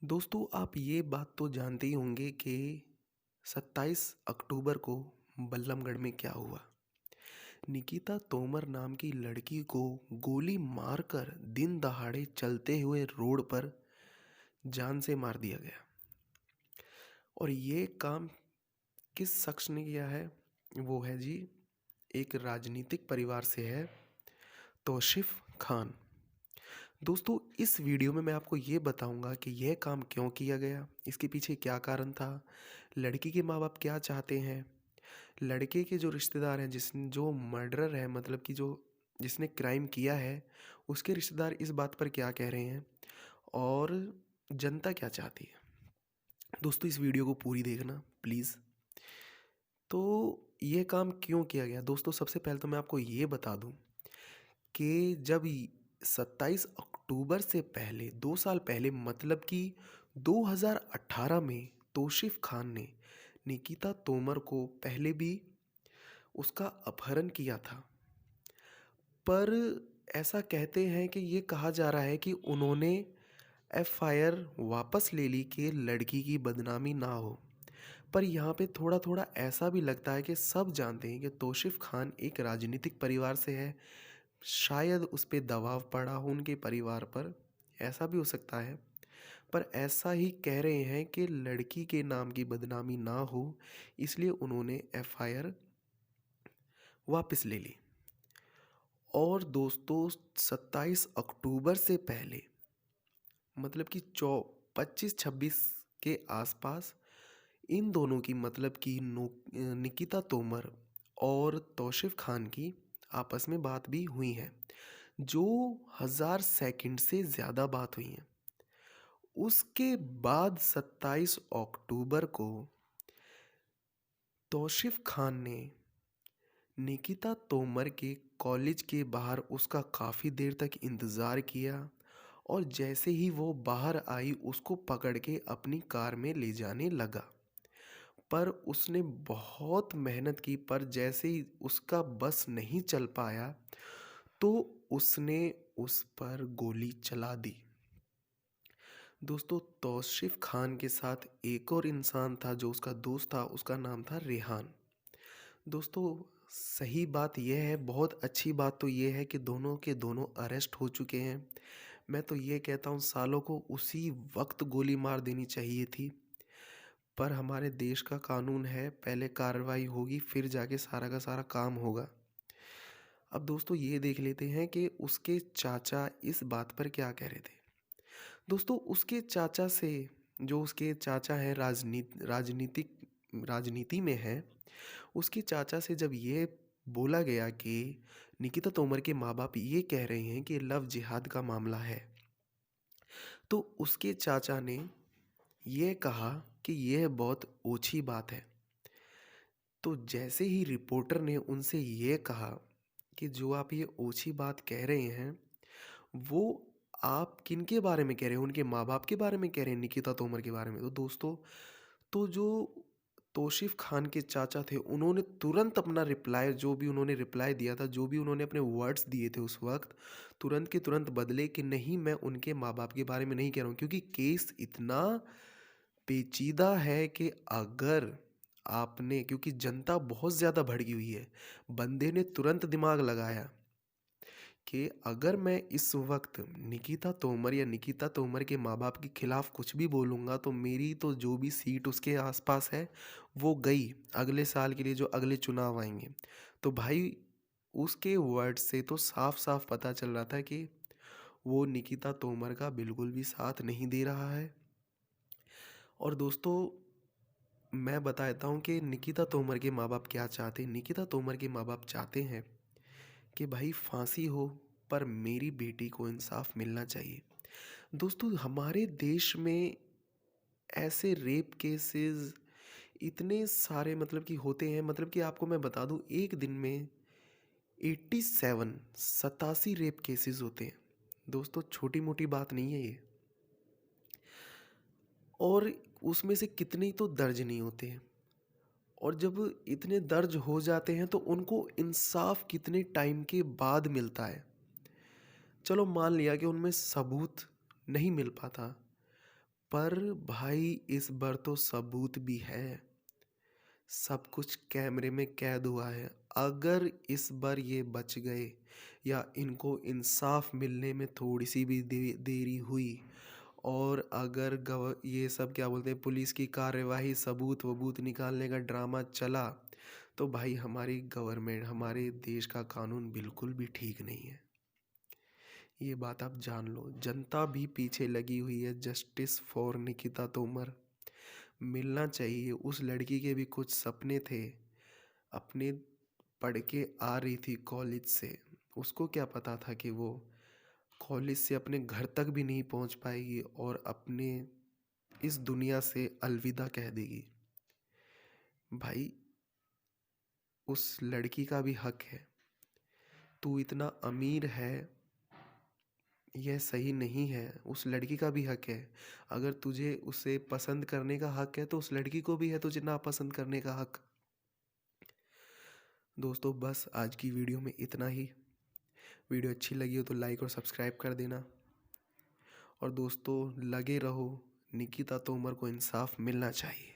दोस्तों आप ये बात तो जानते ही होंगे कि 27 अक्टूबर को बल्लमगढ़ में क्या हुआ। निकिता तोमर नाम की लड़की को गोली मारकर दिन दहाड़े चलते हुए रोड पर जान से मार दिया गया। और ये काम किस शख्स ने किया है? वो है जी, एक राजनीतिक परिवार से है, तौशिफ खान। दोस्तों इस वीडियो में मैं आपको ये बताऊंगा कि यह काम क्यों किया गया, इसके पीछे क्या कारण था, लड़की के माँ बाप क्या चाहते हैं, लड़के के जो रिश्तेदार हैं, जो मर्डरर है, मतलब कि जो जिसने क्राइम किया है, उसके रिश्तेदार इस बात पर क्या कह रहे हैं और जनता क्या चाहती है। दोस्तों इस वीडियो को पूरी देखना प्लीज़। तो ये काम क्यों किया गया दोस्तों, सबसे पहले तो मैं आपको ये बता दूं कि जब 27 अक्टूबर से पहले 2 साल पहले, मतलब कि 2018 में तौशिफ खान ने निकिता तोमर को पहले भी उसका अपहरण किया था। पर ऐसा कहते हैं कि ये कहा जा रहा है कि उन्होंने एफआईआर वापस ले ली कि लड़की की बदनामी ना हो। पर यहाँ पे थोड़ा थोड़ा ऐसा भी लगता है कि सब जानते हैं कि तौशिफ खान एक राजनीतिक परिवार से है, शायद उस पे दबाव पड़ा हो उनके परिवार पर, ऐसा भी हो सकता है। पर ऐसा ही कह रहे हैं कि लड़की के नाम की बदनामी ना हो, इसलिए उन्होंने एफआईआर वापस ले ली। और दोस्तों 27 अक्टूबर से पहले, मतलब कि 25-26 के आसपास, इन दोनों की, मतलब कि निकिता तोमर और तौशिफ खान की आपस में बात भी हुई है, जो 1000 सेकंड से ज़्यादा बात हुई है। उसके बाद 27 अक्टूबर को तौशिफ खान ने निकिता तोमर के कॉलेज के बाहर उसका काफ़ी देर तक इंतज़ार किया, और जैसे ही वो बाहर आई उसको पकड़ के अपनी कार में ले जाने लगा। पर उसने बहुत मेहनत की, पर जैसे ही उसका बस नहीं चल पाया तो उसने उस पर गोली चला दी। दोस्तों तौशिफ खान के साथ एक और इंसान था जो उसका दोस्त था, उसका नाम था रेहान। दोस्तों सही बात यह है, बहुत अच्छी बात तो यह है कि दोनों के दोनों अरेस्ट हो चुके हैं। मैं तो ये कहता हूँ सालों को उसी वक्त गोली मार देनी चाहिए थी। पर हमारे देश का कानून है, पहले कार्रवाई होगी फिर जाके सारा का सारा काम होगा। अब दोस्तों ये देख लेते हैं कि उसके चाचा इस बात पर क्या कह रहे थे। दोस्तों उसके चाचा से, जो उसके चाचा हैं राजनीति में हैं, उसके चाचा से जब ये बोला गया कि निकिता तोमर के माँ बाप ये कह रहे हैं कि लव जिहाद का मामला है, तो उसके चाचा ने ये कहा कि यह बहुत ओछी बात है। तो जैसे ही रिपोर्टर ने उनसे ये कहा कि जो आप ये ओछी बात कह रहे हैं, वो आप किनके बारे में कह रहे हैं, उनके माँ बाप के बारे में कह रहे हैं, निकिता तोमर के बारे में। तो दोस्तों, तो जो तौशिफ खान के चाचा थे, उन्होंने तुरंत अपना रिप्लाई, जो भी उन्होंने रिप्लाई दिया था, जो भी उन्होंने अपने वर्ड्स दिए थे उस वक्त, तुरंत के तुरंत बदले कि नहीं, मैं उनके माँ बाप के बारे में नहीं कह रहा हूँ, क्योंकि केस इतना पेचीदा है कि अगर आपने, क्योंकि जनता बहुत ज़्यादा भड़की हुई है, बंदे ने तुरंत दिमाग लगाया कि अगर मैं इस वक्त निकिता तोमर या निकिता तोमर के माँ बाप के खिलाफ कुछ भी बोलूँगा तो मेरी तो जो भी सीट उसके आसपास है वो गई अगले साल के लिए, जो अगले चुनाव आएंगे। तो भाई उसके वर्ड से तो साफ साफ पता चल रहा था कि वो निकिता तोमर का बिल्कुल भी साथ नहीं दे रहा है। और दोस्तों मैं बता देता हूँ कि निकिता तोमर के माँ बाप क्या चाहते हैं। निकिता तोमर के माँ बाप चाहते हैं कि भाई फांसी हो, पर मेरी बेटी को इंसाफ मिलना चाहिए। दोस्तों हमारे देश में ऐसे रेप केसेस इतने सारे, मतलब कि होते हैं, मतलब कि आपको मैं बता दूं, एक दिन में 87 रेप केसेस होते हैं। दोस्तों छोटी मोटी बात नहीं है ये। और उसमें से कितने ही तो दर्ज नहीं होते हैं। और जब इतने दर्ज हो जाते हैं तो उनको इंसाफ कितने टाइम के बाद मिलता है। चलो मान लिया कि उनमें सबूत नहीं मिल पाता, पर भाई इस बार तो सबूत भी है, सब कुछ कैमरे में कैद हुआ है। अगर इस बार ये बच गए या इनको इंसाफ मिलने में थोड़ी सी भी देरी हुई, और अगर ये सब क्या बोलते हैं, पुलिस की कार्यवाही सबूत वबूत निकालने का ड्रामा चला, तो भाई हमारी गवर्नमेंट, हमारे देश का कानून बिल्कुल भी ठीक नहीं है। ये बात आप जान लो, जनता भी पीछे लगी हुई है जस्टिस फॉर निकिता तोमर। मिलना चाहिए। उस लड़की के भी कुछ सपने थे, अपने पढ़ के आ रही थी कॉलेज से, उसको क्या पता था कि वो कॉलेज से अपने घर तक भी नहीं पहुंच पाएगी और अपने इस दुनिया से अलविदा कह देगी। भाई उस लड़की का भी हक है, तू इतना अमीर है, यह सही नहीं है। उस लड़की का भी हक है, अगर तुझे उसे पसंद करने का हक है तो उस लड़की को भी है तुझे नापसंद करने का हक। दोस्तों बस आज की वीडियो में इतना ही। वीडियो अच्छी लगी हो तो लाइक और सब्सक्राइब कर देना, और दोस्तों लगे रहो, निकिता तोमर को इंसाफ मिलना चाहिए।